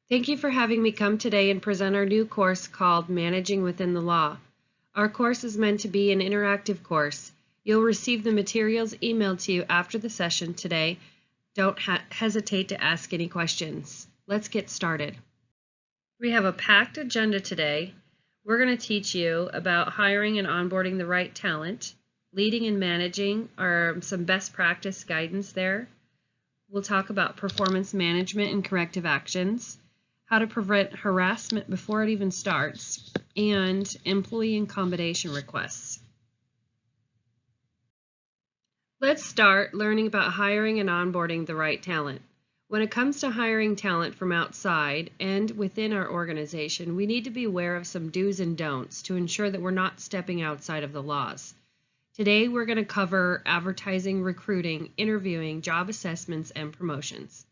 Thank you for having me come today and present our new course called Managing Within the Law. Our course is meant to be an interactive course. You'll receive the materials emailed to you after the session today. Don't hesitate to ask any questions. Let's get started. We have a packed agenda today. We're going to teach you about hiring and onboarding the right talent. Leading and managing are some best practice guidance there. We'll talk about performance management and corrective actions, how to prevent harassment before it even starts, and employee accommodation requests. Let's start learning about hiring and onboarding the right talent. When it comes to hiring talent from outside and within our organization, we need to be aware of some do's and don'ts to ensure that we're not stepping outside of the laws. Today, we're going to cover advertising, recruiting, interviewing, job assessments, and promotions.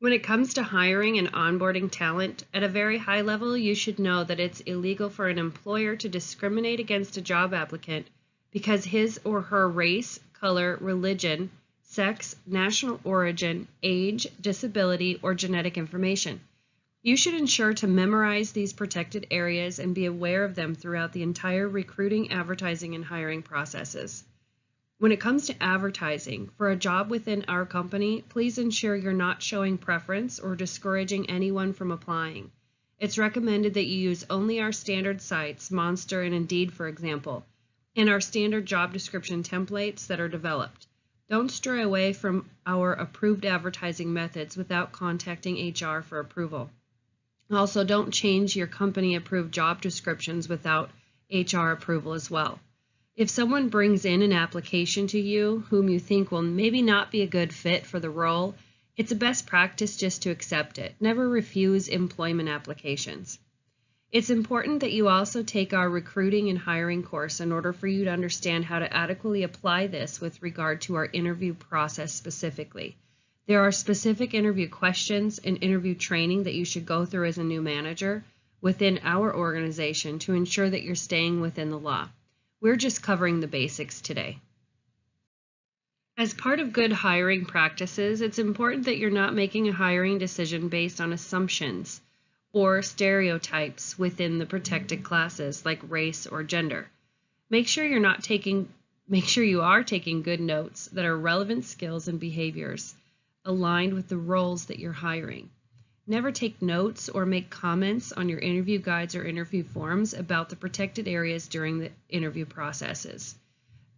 When it comes to hiring and onboarding talent, at a very high level, you should know that it's illegal for an employer to discriminate against a job applicant because his or her race, color, religion, sex, national origin, age, disability, or genetic information. You should ensure to memorize these protected areas and be aware of them throughout the entire recruiting, advertising, and hiring processes. When it comes to advertising, for a job within our company, please ensure you're not showing preference or discouraging anyone from applying. It's recommended that you use only our standard sites, Monster and Indeed, for example, and our standard job description templates that are developed. Don't stray away from our approved advertising methods without contacting HR for approval. Also, don't change your company-approved job descriptions without HR approval as well. If someone brings in an application to you whom you think will maybe not be a good fit for the role, it's a best practice just to accept it. Never refuse employment applications. It's important that you also take our recruiting and hiring course in order for you to understand how to adequately apply this with regard to our interview process specifically. There are specific interview questions and interview training that you should go through as a new manager within our organization to ensure that you're staying within the law. We're just covering the basics today. As part of good hiring practices, it's important that you're not making a hiring decision based on assumptions or stereotypes within the protected classes like race or gender. Make sure you are taking good notes that are relevant skills and behaviors aligned with the roles that you're hiring. Never take notes or make comments on your interview guides or interview forms about the protected areas during the interview processes.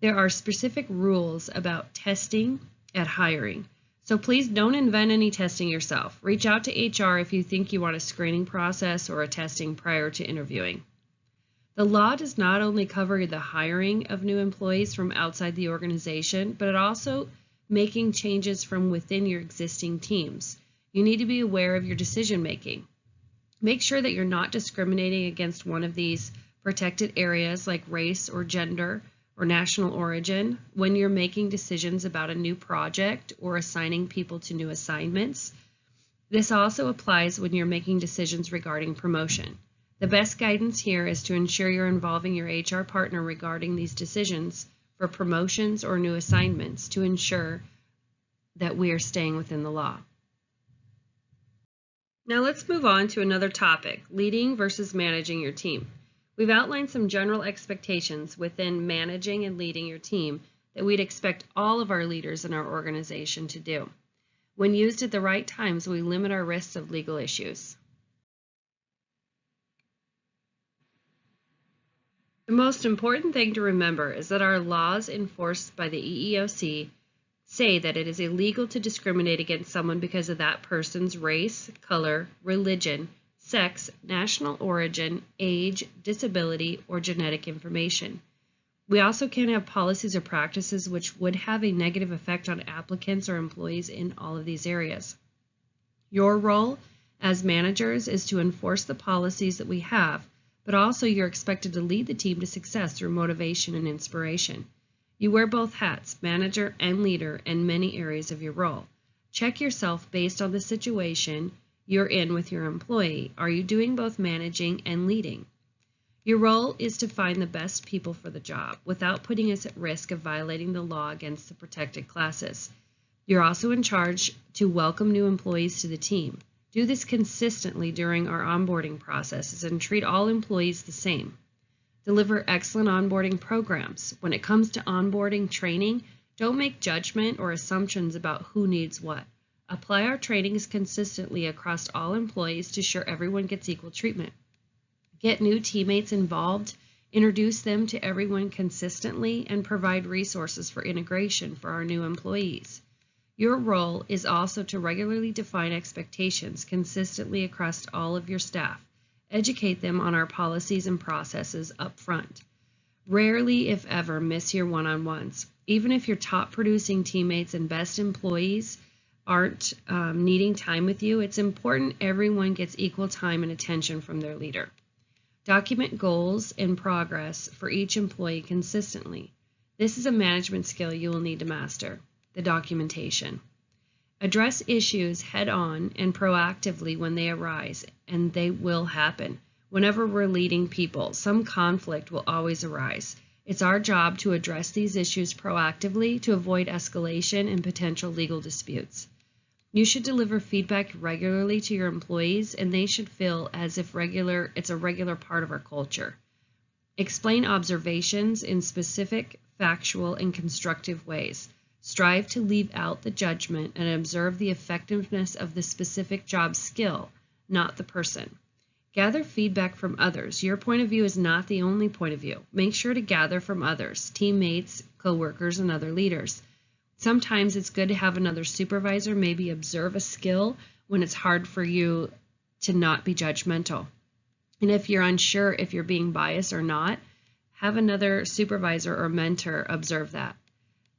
There are specific rules about testing at hiring, so please don't invent any testing yourself. Reach out to HR if you think you want a screening process or a testing prior to interviewing. The law does not only cover the hiring of new employees from outside the organization, but it also making changes from within your existing teams. You need to be aware of your decision making. Make sure that you're not discriminating against one of these protected areas like race or gender or national origin when you're making decisions about a new project or assigning people to new assignments. This also applies when you're making decisions regarding promotion. The best guidance here is to ensure you're involving your HR partner regarding these decisions for promotions or new assignments to ensure that we are staying within the law. Now let's move on to another topic, leading versus managing your team. We've outlined some general expectations within managing and leading your team that we'd expect all of our leaders in our organization to do. When used at the right times, we limit our risks of legal issues. The most important thing to remember is that our laws enforced by the EEOC say that it is illegal to discriminate against someone because of that person's race, color, religion, sex, national origin, age, disability, or genetic information. We also can't have policies or practices which would have a negative effect on applicants or employees in all of these areas. Your role as managers is to enforce the policies that we have, but also you're expected to lead the team to success through motivation and inspiration. You wear both hats, manager and leader, in many areas of your role. Check yourself based on the situation you're in with your employee. Are you doing both managing and leading? Your role is to find the best people for the job without putting us at risk of violating the law against the protected classes. You're also in charge to welcome new employees to the team. Do this consistently during our onboarding processes and treat all employees the same. Deliver excellent onboarding programs. When it comes to onboarding training, don't make judgment or assumptions about who needs what. Apply our trainings consistently across all employees to ensure everyone gets equal treatment. Get new teammates involved, introduce them to everyone consistently, and provide resources for integration for our new employees. Your role is also to regularly define expectations consistently across all of your staff. Educate them on our policies and processes up front. Rarely, if ever, miss your one-on-ones. Even if your top producing teammates and best employees aren't needing time with you, it's important everyone gets equal time and attention from their leader. Document goals and progress for each employee consistently. This is a management skill you will need to master, the documentation. Address issues head-on and proactively when they arise, and they will happen. Whenever we're leading people, some conflict will always arise. It's our job to address these issues proactively to avoid escalation and potential legal disputes. You should deliver feedback regularly to your employees, and they should feel as if it's a regular part of our culture. Explain observations in specific, factual, and constructive ways. Strive to leave out the judgment and observe the effectiveness of the specific job skill, not the person. Gather feedback from others. Your point of view is not the only point of view. Make sure to gather from others, teammates, coworkers, and other leaders. Sometimes it's good to have another supervisor maybe observe a skill when it's hard for you to not be judgmental. And if you're unsure if you're being biased or not, have another supervisor or mentor observe that.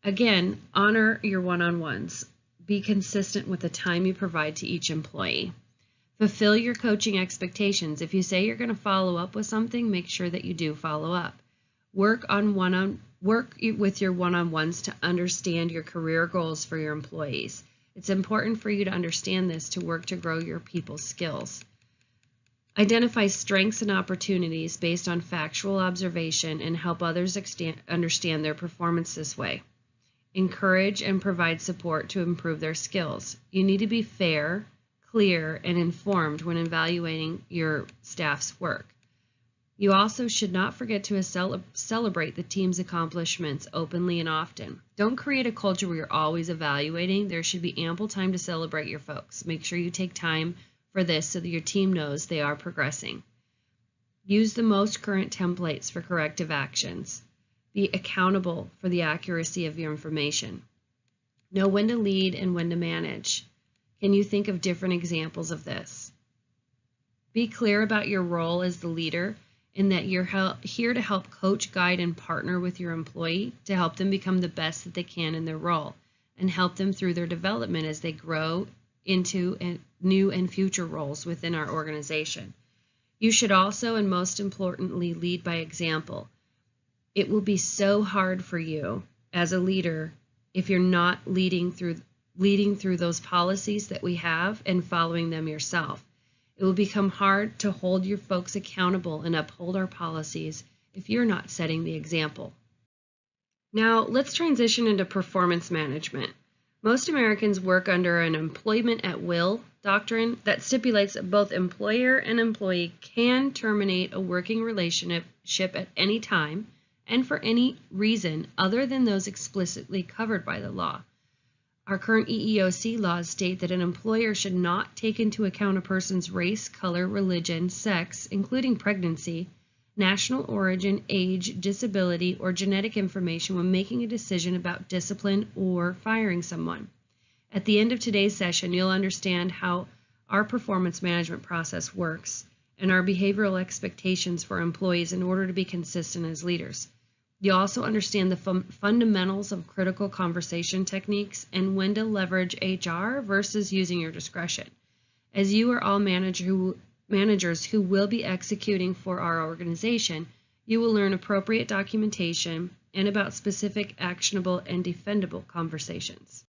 Again, honor your one-on-ones. Be consistent with the time you provide to each employee. Fulfill your coaching expectations. If you say you're going to follow up with something, make sure that you do follow up. Work with your one-on-ones to understand your career goals for your employees. It's important for you to understand this to work to grow your people's skills. Identify strengths and opportunities based on factual observation and help others understand their performance this way. Encourage and provide support to improve their skills. You need to be fair, clear, and informed when evaluating your staff's work. You also should not forget to celebrate the team's accomplishments openly and often. Don't create a culture where you're always evaluating. There should be ample time to celebrate your folks. Make sure you take time for this so that your team knows they are progressing. Use the most current templates for corrective actions. Be accountable for the accuracy of your information. Know when to lead and when to manage. Can you think of different examples of this? Be clear about your role as the leader in that you're here to help coach, guide, and partner with your employee to help them become the best that they can in their role and help them through their development as they grow into new and future roles within our organization. You should also, and most importantly, lead by example. It will be so hard for you as a leader if you're not leading through those policies that we have and following them yourself. It will become hard to hold your folks accountable and uphold our policies if you're not setting the example. Now, let's transition into performance management. Most Americans work under an employment at will doctrine that stipulates that both employer and employee can terminate a working relationship at any time and for any reason other than those explicitly covered by the law. Our current EEOC laws state that an employer should not take into account a person's race, color, religion, sex, including pregnancy, national origin, age, disability, or genetic information when making a decision about discipline or firing someone. At the end of today's session, you'll understand how our performance management process works and our behavioral expectations for employees in order to be consistent as leaders. You also understand the fundamentals of critical conversation techniques and when to leverage HR versus using your discretion. As you are all managers who will be executing for our organization, you will learn appropriate documentation and about specific actionable and defendable conversations.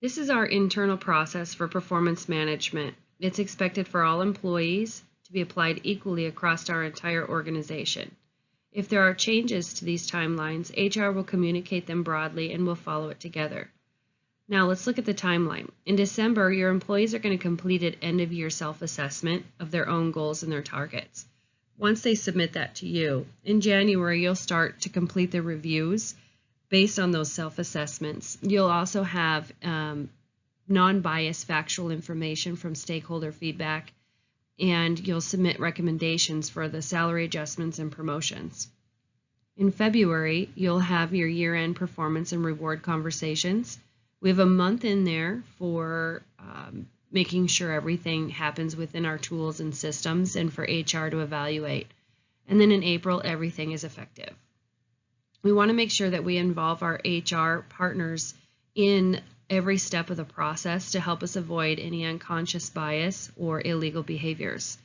This is our internal process for performance management. It's expected for all employees to be applied equally across our entire organization. If there are changes to these timelines, HR will communicate them broadly and will follow it together. Now let's look at the timeline. In December, your employees are going to complete an end-of-year self-assessment of their own goals and their targets. Once they submit that to you, in January, you'll start to complete the reviews based on those self-assessments. You'll also have non-biased factual information from stakeholder feedback, and you'll submit recommendations for the salary adjustments and promotions. In February, you'll have your year-end performance and reward conversations. We have a month in there for making sure everything happens within our tools and systems and for HR to evaluate. And then in April, everything is effective. We want to make sure that we involve our HR partners in every step of the process to help us avoid any unconscious bias or illegal behaviors.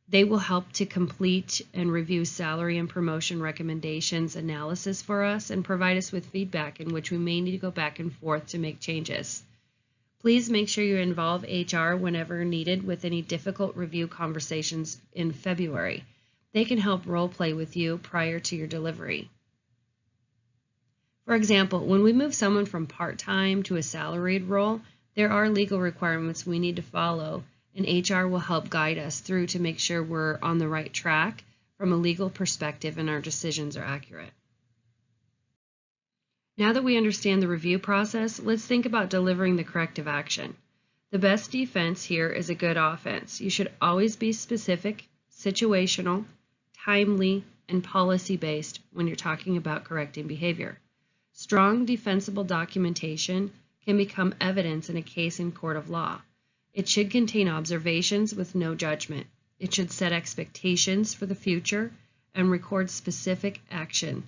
They will help to complete and review salary and promotion recommendations analysis for us and provide us with feedback in which we may need to go back and forth to make changes. Please make sure you involve HR whenever needed with any difficult review conversations in February. They can help role play with you prior to your delivery. For example, when we move someone from part-time to a salaried role, there are legal requirements we need to follow, and HR will help guide us through to make sure we're on the right track from a legal perspective and our decisions are accurate. Now that we understand the review process, let's think about delivering the corrective action. The best defense here is a good offense. You should always be specific, situational, timely, and policy-based when you're talking about correcting behavior. Strong defensible documentation can become evidence in a case in court of law. It should contain observations with no judgment. It should set expectations for the future and record specific action.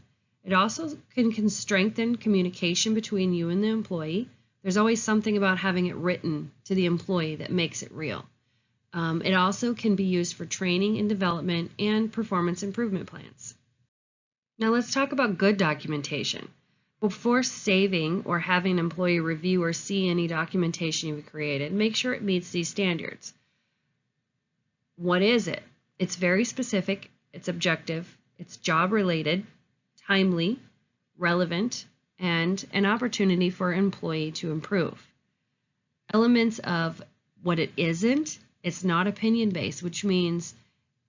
It also can strengthen communication between you and the employee. There's always something about having it written to the employee that makes it real. It also can be used for training and development and performance improvement plans. Now let's talk about good documentation. Before saving or having an employee review or see any documentation you've created, make sure it meets these standards. What is it? It's very specific, it's objective, it's job related, timely, relevant, and an opportunity for an employee to improve. Elements of what it isn't, it's not opinion based, which means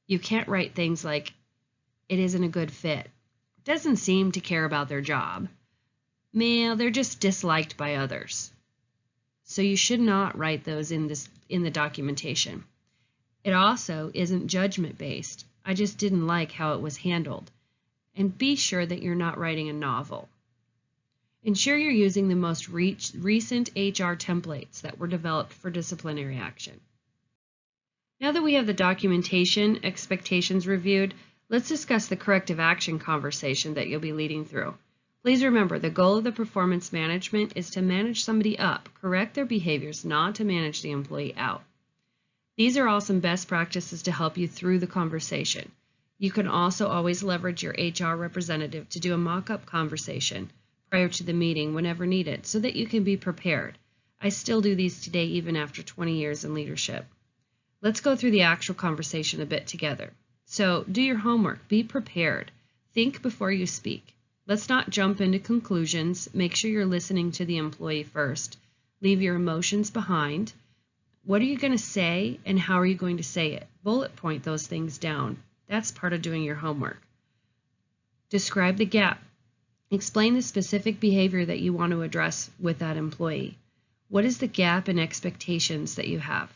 you can't write things like, it isn't a good fit, doesn't seem to care about their job. Well, they're just disliked by others. So you should not write those in the documentation. It also isn't judgment based. I just didn't like how it was handled. And be sure that you're not writing a novel. Ensure you're using the most recent HR templates that were developed for disciplinary action. Now that we have the documentation expectations reviewed, let's discuss the corrective action conversation that you'll be leading through. Please remember, the goal of the performance management is to manage somebody up, correct their behaviors, not to manage the employee out. These are all some best practices to help you through the conversation. You can also always leverage your HR representative to do a mock-up conversation prior to the meeting whenever needed so that you can be prepared. I still do these today even after 20 years in leadership. Let's go through the actual conversation a bit together. So do your homework, be prepared, think before you speak. Let's not jump into conclusions. Make sure you're listening to the employee first. Leave your emotions behind. What are you going to say and how are you going to say it? Bullet point those things down. That's part of doing your homework. Describe the gap. Explain the specific behavior that you want to address with that employee. What is the gap in expectations that you have?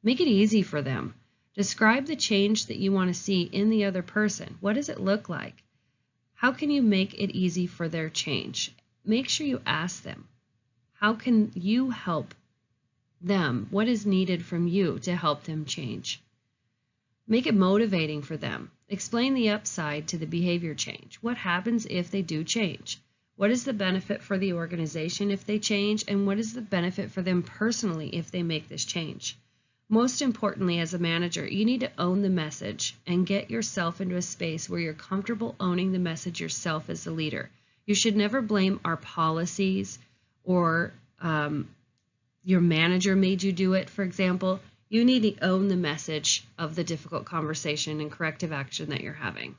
Make it easy for them. Describe the change that you want to see in the other person. What does it look like? How can you make it easy for their change? Make sure you ask them, how can you help them? What is needed from you to help them change? Make it motivating for them. Explain the upside to the behavior change. What happens if they do change? What is the benefit for the organization if they change? And what is the benefit for them personally if they make this change? Most importantly, as a manager, you need to own the message and get yourself into a space where you're comfortable owning the message yourself as a leader. You should never blame our policies or your manager made you do it, for example. You need to own the message of the difficult conversation and corrective action that you're having.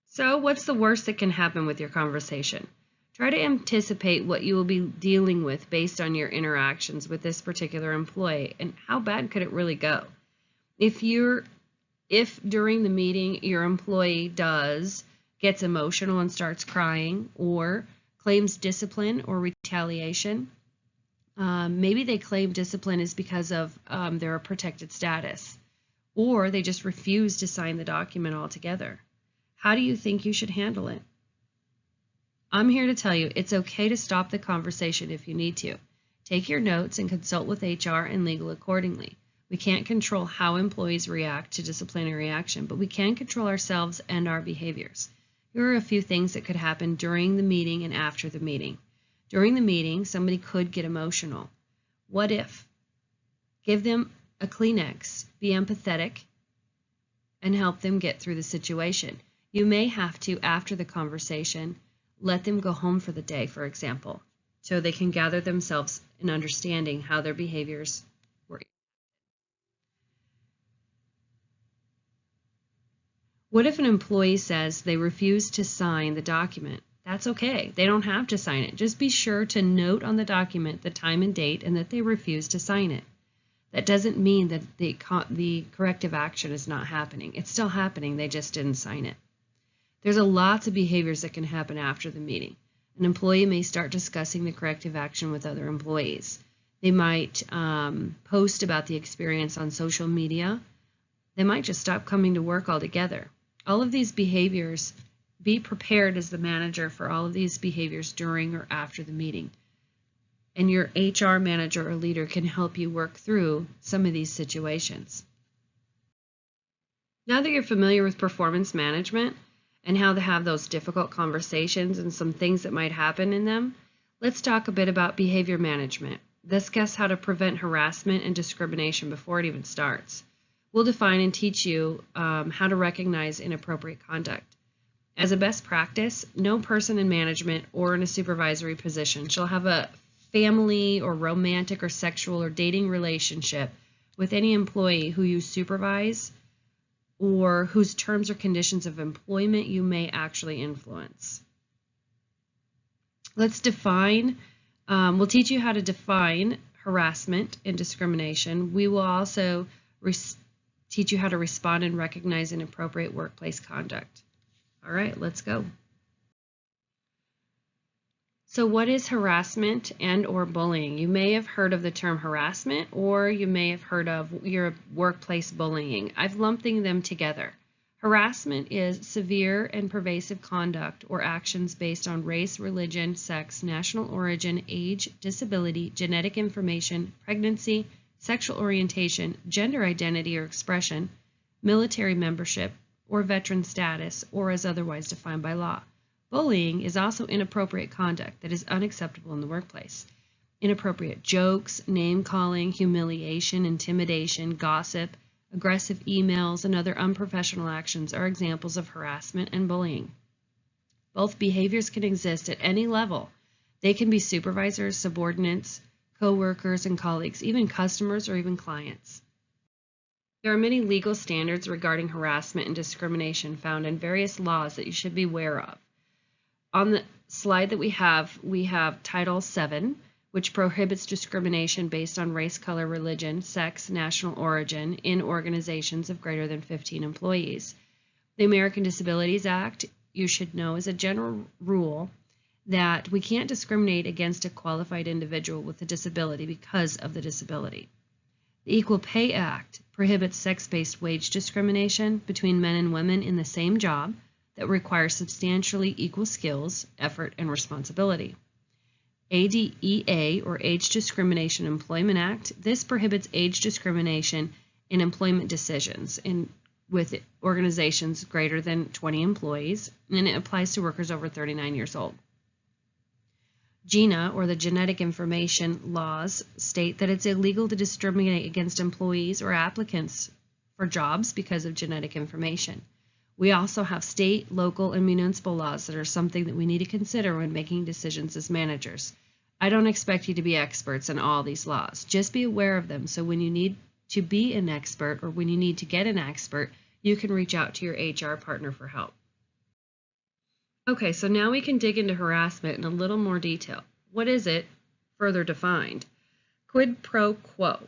So what's the worst that can happen with your conversation? Try to anticipate what you will be dealing with based on your interactions with this particular employee and how bad could it really go. If during the meeting your employee gets emotional and starts crying or claims discipline or retaliation, maybe they claim discipline is because of their protected status, or they just refuse to sign the document altogether. How do you think you should handle it? I'm here to tell you it's okay to stop the conversation if you need to. Take your notes and consult with HR and legal accordingly. We can't control how employees react to disciplinary action, but we can control ourselves and our behaviors. Here are a few things that could happen during the meeting and after the meeting. During the meeting, somebody could get emotional. What if? Give them a Kleenex, be empathetic, and help them get through the situation. You may have to, after the conversation, let them go home for the day, for example, so they can gather themselves in understanding how their behaviors were. What if an employee says they refuse to sign the document? That's okay. They don't have to sign it. Just be sure to note on the document the time and date and that they refuse to sign it. That doesn't mean that the corrective action is not happening. It's still happening. They just didn't sign it. There's lots of behaviors that can happen after the meeting. An employee may start discussing the corrective action with other employees. They might post about the experience on social media. They might just stop coming to work altogether. All of these behaviors, be prepared as the manager for all of these behaviors during or after the meeting. And your HR manager or leader can help you work through some of these situations. Now that you're familiar with performance management and how to have those difficult conversations and some things that might happen in them, let's talk a bit about behavior management. Discuss how to prevent harassment and discrimination before it even starts. We'll define and teach you how to recognize inappropriate conduct. As a best practice, no person in management or in a supervisory position shall have a family or romantic or sexual or dating relationship with any employee who you supervise or whose terms or conditions of employment you may actually influence. Let's define, we'll teach you how to define harassment and discrimination. We will also teach you how to respond and recognize inappropriate workplace conduct. All right, let's go. So what is harassment and or bullying? You may have heard of the term harassment, or you may have heard of your workplace bullying. I've lumped them together. Harassment is severe and pervasive conduct or actions based on race, religion, sex, national origin, age, disability, genetic information, pregnancy, sexual orientation, gender identity or expression, military membership, or veteran status, or as otherwise defined by law. Bullying is also inappropriate conduct that is unacceptable in the workplace. Inappropriate jokes, name-calling, humiliation, intimidation, gossip, aggressive emails, and other unprofessional actions are examples of harassment and bullying. Both behaviors can exist at any level. They can be supervisors, subordinates, co-workers, and colleagues, even customers or even clients. There are many legal standards regarding harassment and discrimination found in various laws that you should be aware of. On the slide that we have Title VII, which prohibits discrimination based on race, color, religion, sex, national origin in organizations of greater than 15 employees. The American Disabilities Act, you should know, is a general rule that we can't discriminate against a qualified individual with a disability because of the disability. The Equal Pay Act prohibits sex-based wage discrimination between men and women in the same job that requires substantially equal skills, effort, and responsibility. ADEA, or Age Discrimination Employment Act, this prohibits age discrimination in employment decisions with organizations greater than 20 employees, and it applies to workers over 39 years old. GINA, or the Genetic Information Laws, state that it's illegal to discriminate against employees or applicants for jobs because of genetic information. We also have state, local, and municipal laws that are something that we need to consider when making decisions as managers. I don't expect you to be experts in all these laws. Just be aware of them, so when you need to be an expert or when you need to get an expert, you can reach out to your HR partner for help. Okay, so now we can dig into harassment in a little more detail. What is it? Further defined. Quid pro quo.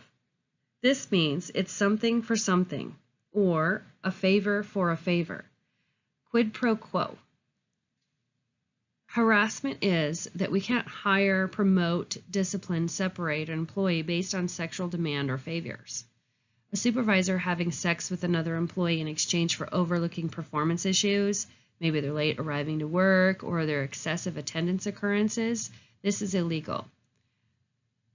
This means it's something for something, or a favor for a favor. Quid pro quo. Harassment is that we can't hire, promote, discipline, separate an employee based on sexual demand or favors. A supervisor having sex with another employee in exchange for overlooking performance issues, maybe they're late arriving to work or their excessive attendance occurrences, this is illegal.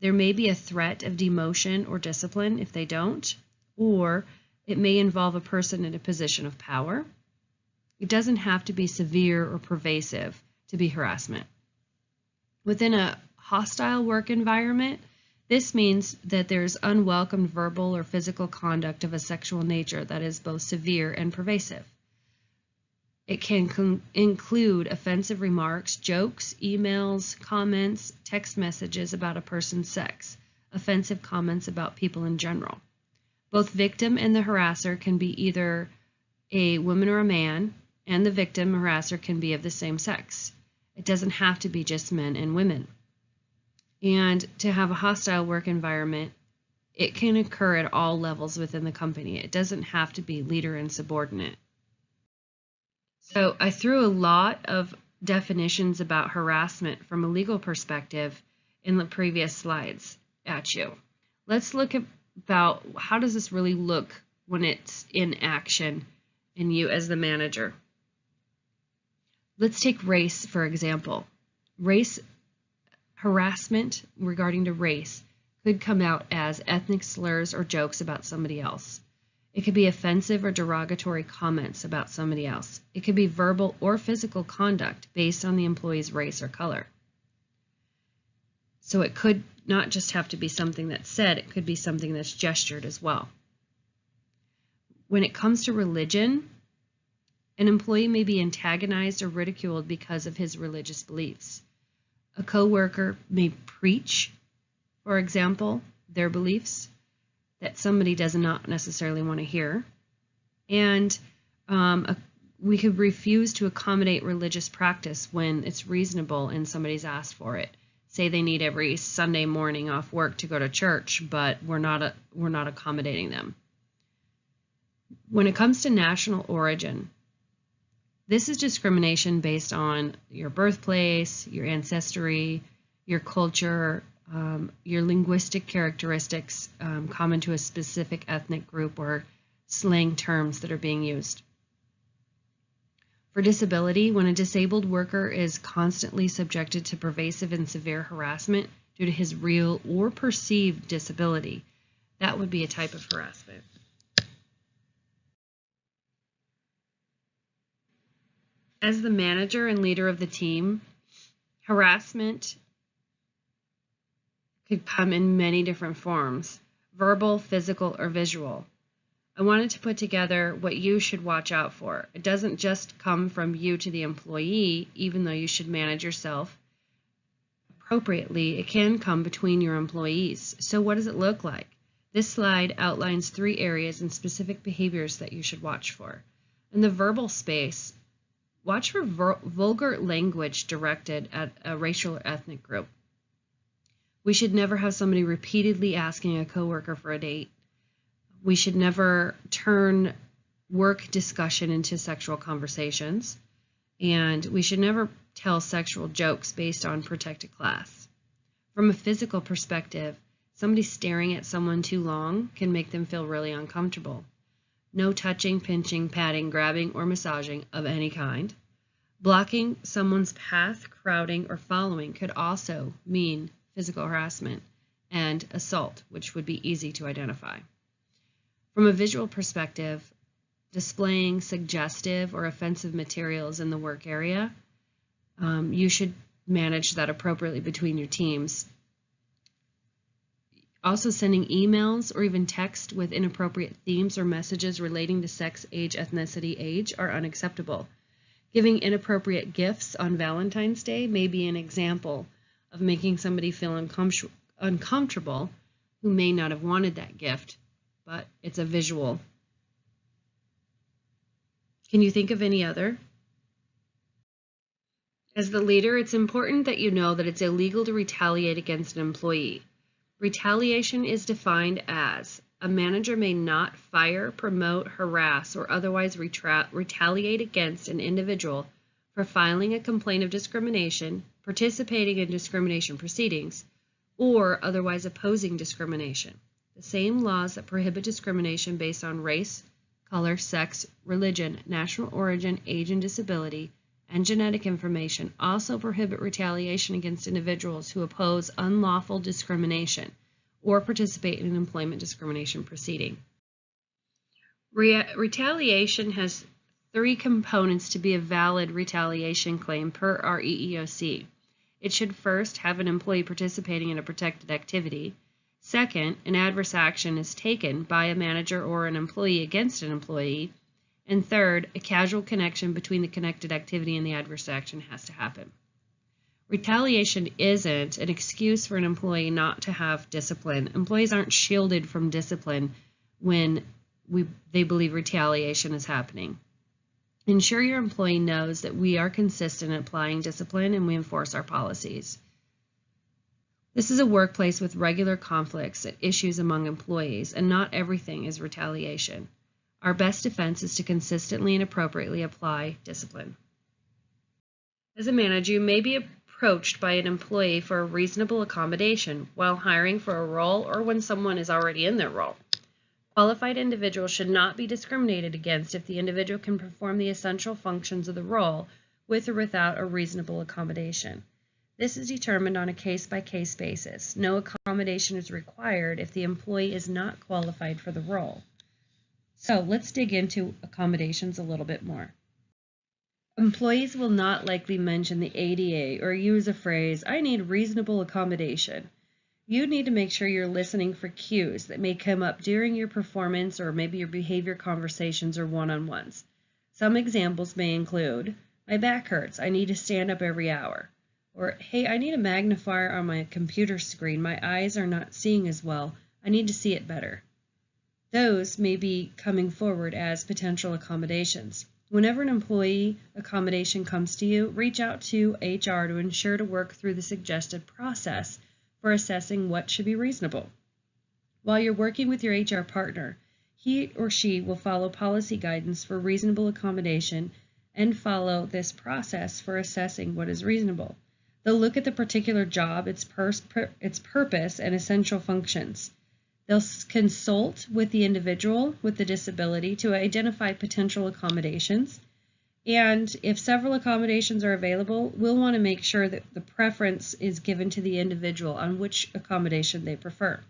There may be a threat of demotion or discipline if they don't, or it may involve a person in a position of power. It doesn't have to be severe or pervasive to be harassment. Within a hostile work environment, this means that there's unwelcome verbal or physical conduct of a sexual nature that is both severe and pervasive. It can include offensive remarks, jokes, emails, comments, text messages about a person's sex, offensive comments about people in general. Both victim and the harasser can be either a woman or a man, and the victim harasser can be of the same sex. It doesn't have to be just men and women. And to have a hostile work environment, it can occur at all levels within the company. It doesn't have to be leader and subordinate. So I threw a lot of definitions about harassment from a legal perspective in the previous slides at you. Let's look about how does this really look when it's in action in you as the manager. Let's take race, for example. Race harassment regarding to race could come out as ethnic slurs or jokes about somebody else. It could be offensive or derogatory comments about somebody else. It could be verbal or physical conduct based on the employee's race or color. So it could not just have to be something that's said, it could be something that's gestured as well. When it comes to religion, an employee may be antagonized or ridiculed because of his religious beliefs. A coworker may preach, for example, their beliefs that somebody does not necessarily want to hear. And we could refuse to accommodate religious practice when it's reasonable and somebody's asked for it. Say they need every Sunday morning off work to go to church, but we're not accommodating them. When it comes to national origin, this is discrimination based on your birthplace, your ancestry, your culture, your linguistic characteristics common to a specific ethnic group, or slang terms that are being used. For disability, when a disabled worker is constantly subjected to pervasive and severe harassment due to his real or perceived disability, that would be a type of harassment. As the manager and leader of the team, harassment could come in many different forms: verbal, physical, or visual. I wanted to put together what you should watch out for. It doesn't just come from you to the employee, even though you should manage yourself appropriately. It can come between your employees. So what does it look like? This slide outlines 3 areas and specific behaviors that you should watch for. In the verbal space, watch for vulgar language directed at a racial or ethnic group. We should never have somebody repeatedly asking a coworker for a date. We should never turn work discussion into sexual conversations. And we should never tell sexual jokes based on protected class. From a physical perspective, somebody staring at someone too long can make them feel really uncomfortable. No touching, pinching, patting, grabbing, or massaging of any kind. Blocking someone's path, crowding, or following could also mean physical harassment and assault, which would be easy to identify. From a visual perspective, displaying suggestive or offensive materials in the work area, you should manage that appropriately between your teams. Also, sending emails or even text with inappropriate themes or messages relating to sex, age, ethnicity, age are unacceptable. Giving inappropriate gifts on Valentine's Day may be an example of making somebody feel uncomfortable who may not have wanted that gift, but it's a visual. Can you think of any other? As the leader, it's important that you know that it's illegal to retaliate against an employee. Retaliation is defined as a manager may not fire, promote, harass, or otherwise retaliate against an individual for filing a complaint of discrimination, participating in discrimination proceedings, or otherwise opposing discrimination. The same laws that prohibit discrimination based on race, color, sex, religion, national origin, age and disability, and genetic information also prohibit retaliation against individuals who oppose unlawful discrimination or participate in an employment discrimination proceeding. Retaliation has 3 components to be a valid retaliation claim per our EEOC. It should first have an employee participating in a protected activity. Second, an adverse action is taken by a manager or an employee against an employee. And third, a causal connection between the connected activity and the adverse action has to happen. Retaliation isn't an excuse for an employee not to have discipline. Employees aren't shielded from discipline when they believe retaliation is happening. Ensure your employee knows that we are consistent in applying discipline and we enforce our policies. This is a workplace with regular conflicts and issues among employees, and not everything is retaliation. Our best defense is to consistently and appropriately apply discipline. As a manager, you may be approached by an employee for a reasonable accommodation while hiring for a role or when someone is already in their role. Qualified individuals should not be discriminated against if the individual can perform the essential functions of the role with or without a reasonable accommodation. This is determined on a case-by-case basis. No accommodation is required if the employee is not qualified for the role. So let's dig into accommodations a little bit more. Employees will not likely mention the ADA or use a phrase, "I need reasonable accommodation." You need to make sure you're listening for cues that may come up during your performance or maybe your behavior conversations or one-on-ones. Some examples may include, "My back hurts, I need to stand up every hour." Or, "Hey, I need a magnifier on my computer screen, my eyes are not seeing as well, I need to see it better." Those may be coming forward as potential accommodations. Whenever an employee accommodation comes to you, reach out to HR to ensure to work through the suggested process for assessing what should be reasonable. While you're working with your HR partner, he or she will follow policy guidance for reasonable accommodation and follow this process for assessing what is reasonable. They'll look at the particular job, its purpose, and essential functions. They'll consult with the individual with the disability to identify potential accommodations. And if several accommodations are available, we'll want to make sure that the preference is given to the individual on which accommodation they prefer.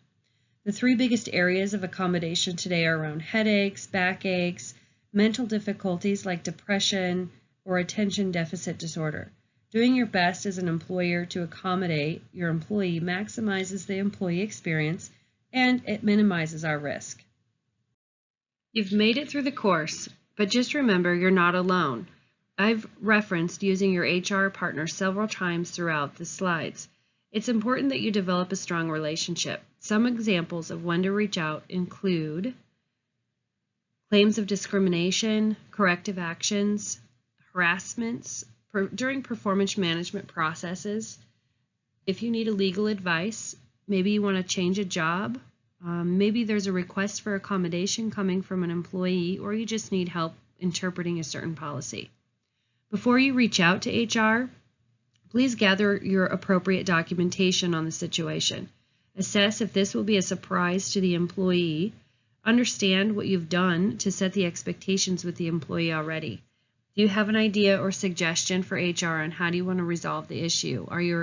The 3 biggest areas of accommodation today are around headaches, backaches, mental difficulties like depression, or attention deficit disorder. Doing your best as an employer to accommodate your employee maximizes the employee experience and it minimizes our risk. You've made it through the course, but just remember you're not alone. I've referenced using your HR partner several times throughout the slides. It's important that you develop a strong relationship. Some examples of when to reach out include claims of discrimination, corrective actions, harassments, during performance management processes. If you need a legal advice, maybe you want to change a job, maybe there's a request for accommodation coming from an employee, or you just need help interpreting a certain policy. Before you reach out to HR, please gather your appropriate documentation on the situation. Assess if this will be a surprise to the employee. Understand what you've done to set the expectations with the employee already. Do you have an idea or suggestion for HR on how do you want to resolve the issue? Are you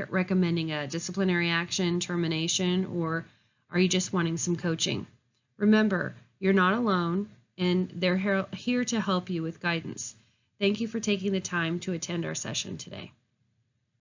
recommending a disciplinary action, termination, or are you just wanting some coaching? Remember, you're not alone, and they're here to help you with guidance. Thank you for taking the time to attend our session today.